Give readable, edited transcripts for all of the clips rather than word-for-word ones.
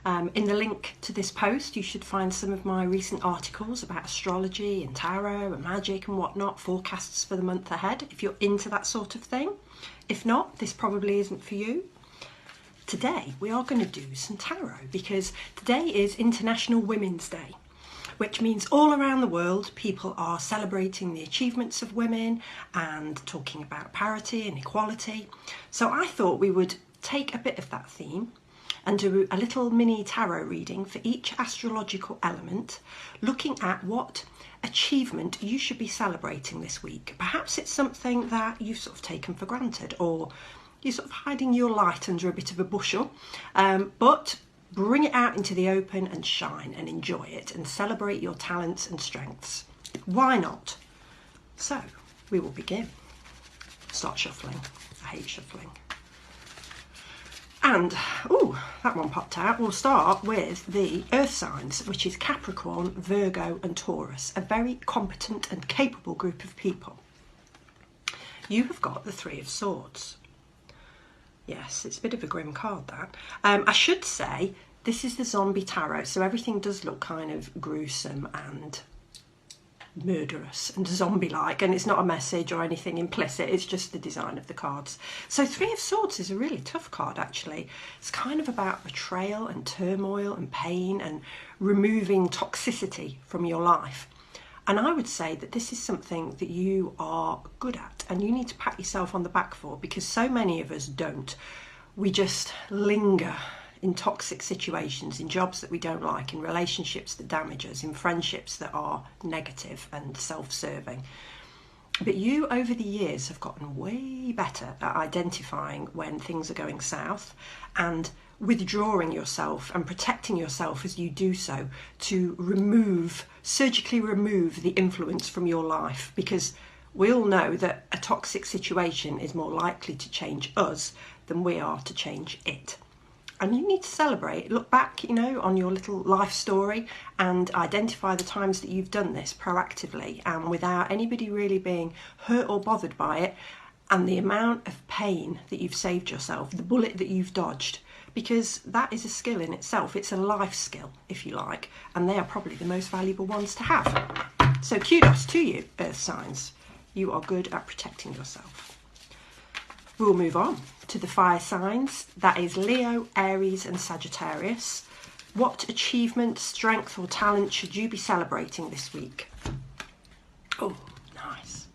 In the link to this post, you should find some of my recent articles about astrology and tarot and magic and whatnot, forecasts for the month ahead, if you're into that sort of thing. If not, this probably isn't for you. Today, we are going to do some tarot because today is International Women's Day, which means all around the world people are celebrating the achievements of women and talking about parity and equality. So I thought we would take a bit of that theme and do a little mini tarot reading for each astrological element, looking at what achievement you should be celebrating this week. Perhaps it's something that you've sort of taken for granted, or you're sort of hiding your light under a bit of a bushel, but bring it out into the open and shine and enjoy it and celebrate your talents and strengths. Why not? So we will begin. Start shuffling. I hate shuffling. And, that one popped out. We'll start with the earth signs, which is Capricorn, Virgo and Taurus, a very competent and capable group of people. You have got the Three of Swords. Yes, it's a bit of a grim card, that. I should say, this is the zombie tarot, so everything does look kind of gruesome and murderous and zombie-like, and it's not a message or anything implicit, it's just the design of the cards. So Three of Swords is a really tough card, actually. It's kind of about betrayal and turmoil and pain and removing toxicity from your life. And I would say that this is something that you are good at and you need to pat yourself on the back for, because so many of us don't. We just linger in toxic situations, in jobs that we don't like, in relationships that damage us, in friendships that are negative and self-serving. But you, over the years, have gotten way better at identifying when things are going south and withdrawing yourself and protecting yourself as you do so, to surgically remove the influence from your life, because we all know that a toxic situation is more likely to change us than we are to change it. And you need to celebrate, look back, on your little life story and identify the times that you've done this proactively and without anybody really being hurt or bothered by it, and the amount of pain that you've saved yourself, the bullet that you've dodged, because that is a skill in itself. It's a life skill, if you like, and they are probably the most valuable ones to have. So kudos to you, earth signs. You are good at protecting yourself. We'll move on to the fire signs. That is Leo, Aries and Sagittarius. What achievement, strength or talent should you be celebrating this week? Oh, nice.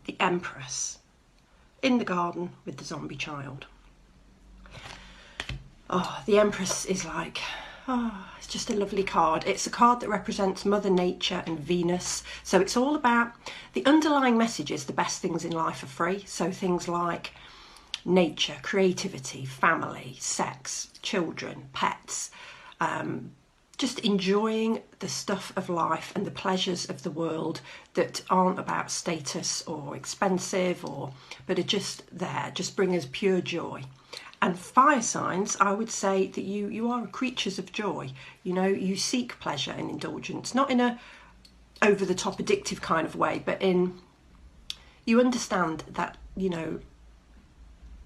The Empress. In the garden with the zombie child. Oh, the Empress is like, it's just a lovely card. It's a card that represents Mother Nature and Venus. So it's all about the underlying messages. The best things in life are free. So things like nature, creativity, family, sex, children, pets, just enjoying the stuff of life and the pleasures of the world that aren't about status or expensive, but are just there, just bring us pure joy. And fire signs, I would say that you are creatures of joy. You seek pleasure and indulgence, not in a over-the-top addictive kind of way, but you understand that,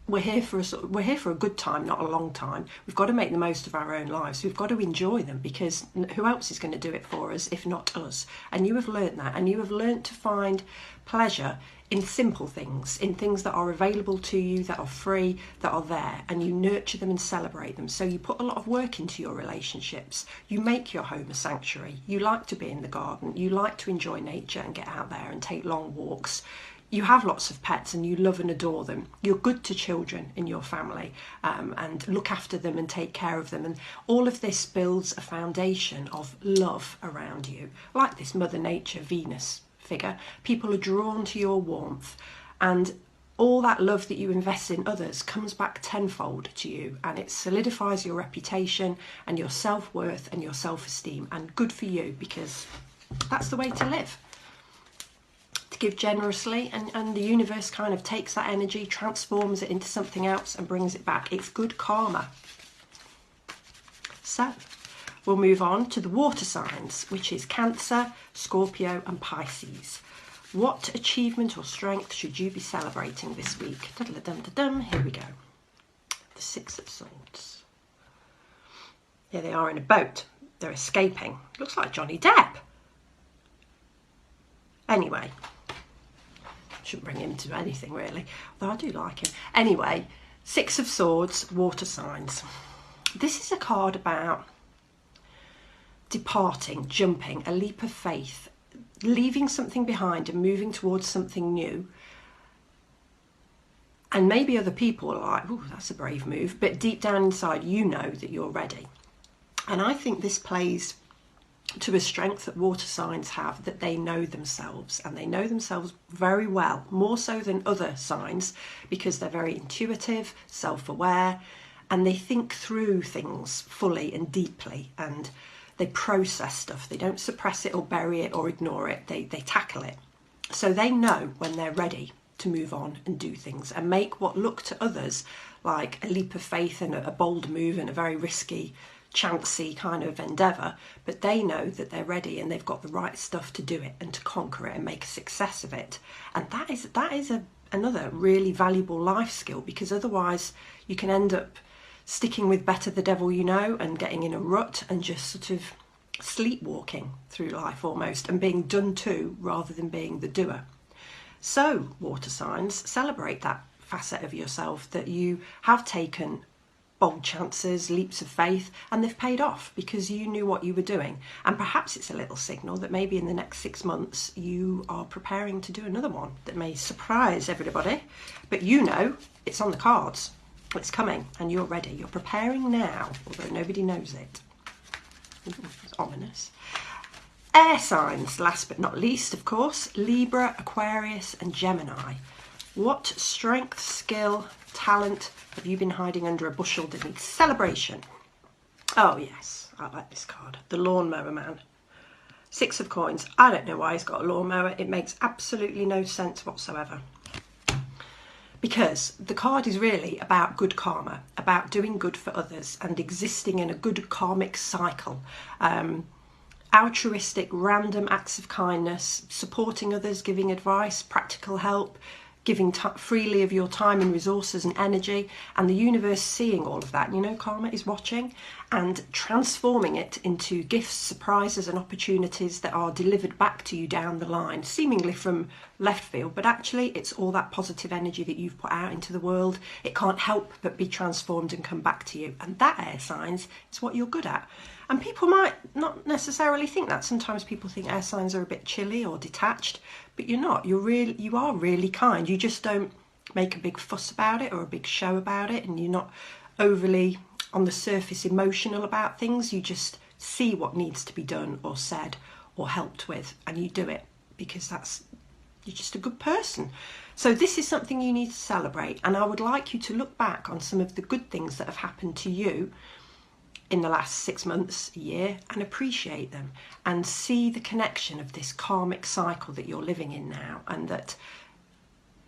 we're here for a good time, not a long time. We've got to make the most of our own lives. We've got to enjoy them, because who else is going to do it for us if not us? And you have learnt that, and you have learnt to find pleasure in simple things, in things that are available to you, that are free, that are there, and you nurture them and celebrate them. So you put a lot of work into your relationships. You make your home a sanctuary. You like to be in the garden. You like to enjoy nature and get out there and take long walks. You have lots of pets and you love and adore them. You're good to children in your family, and look after them and take care of them. And all of this builds a foundation of love around you. Like this Mother Nature, Venus figure, people are drawn to your warmth, and all that love that you invest in others comes back tenfold to you, and it solidifies your reputation and your self-worth and your self-esteem. And good for you, because that's the way to live. To give generously, and the universe kind of takes that energy, transforms it into something else and brings it back. It's good karma. So we'll move on to the water signs, which is Cancer, Scorpio and Pisces. What achievement or strength should you be celebrating this week? Here we go. The Six of Swords. Here they are in a boat. They're escaping. Looks like Johnny Depp. Anyway, shouldn't bring him to anything really, although I do like him. Anyway, Six of Swords, water signs. This is a card about departing, jumping, a leap of faith, leaving something behind and moving towards something new. And maybe other people are like, oh, that's a brave move, but deep down inside you know that you're ready. And I think this plays to a strength that water signs have, that they know themselves, and they know themselves very well, more so than other signs, because they're very intuitive, self-aware, and they think through things fully and deeply, and they process stuff. They don't suppress it or bury it or ignore it. They tackle it. So they know when they're ready to move on and do things and make what look to others like a leap of faith and a bold move and a very risky, chancy kind of endeavour, but they know that they're ready and they've got the right stuff to do it and to conquer it and make a success of it. And that is another really valuable life skill, because otherwise you can end up sticking with better the devil you know and getting in a rut and just sort of sleepwalking through life almost and being done to rather than being the doer. So water signs, celebrate that facet of yourself, that you have taken bold chances, leaps of faith, and they've paid off because you knew what you were doing. And perhaps it's a little signal that maybe in the next 6 months you are preparing to do another one that may surprise everybody, but you know it's on the cards, it's coming, and you're ready. You're preparing now, although nobody knows it. Ooh, it's ominous. Air signs, last but not least, of course, Libra, Aquarius and Gemini. What strength, skill, talent have you been hiding under a bushel that needs celebration? Oh yes, I like this card. The Lawnmower Man. Six of Coins. I don't know why he's got a lawnmower. It makes absolutely no sense whatsoever. Because the card is really about good karma, about doing good for others and existing in a good karmic cycle. Altruistic, random acts of kindness, supporting others, giving advice, practical help, giving freely of your time and resources and energy, and the universe seeing all of that. You know, karma is watching and transforming it into gifts, surprises and opportunities that are delivered back to you down the line, seemingly from left field, but actually it's all that positive energy that you've put out into the world. It can't help but be transformed and come back to you, and that, air signs, is what you're good at. And people might not necessarily think that. Sometimes people think air signs are a bit chilly or detached, but you're not. You are really kind. You just don't make a big fuss about it or a big show about it, and you're not overly on the surface emotional about things. You just see what needs to be done or said or helped with, and you do it because you're just a good person. So this is something you need to celebrate, and I would like you to look back on some of the good things that have happened to you in the last 6 months, a year, and appreciate them and see the connection of this karmic cycle that you're living in now, and that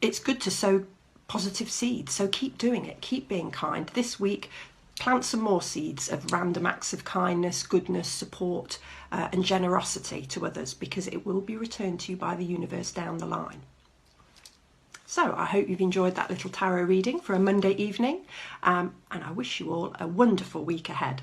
it's good to sow positive seeds. So keep doing it, keep being kind. This week, plant some more seeds of random acts of kindness, goodness, support and generosity to others, because it will be returned to you by the universe down the line. So I hope you've enjoyed that little tarot reading for a Monday evening, and I wish you all a wonderful week ahead.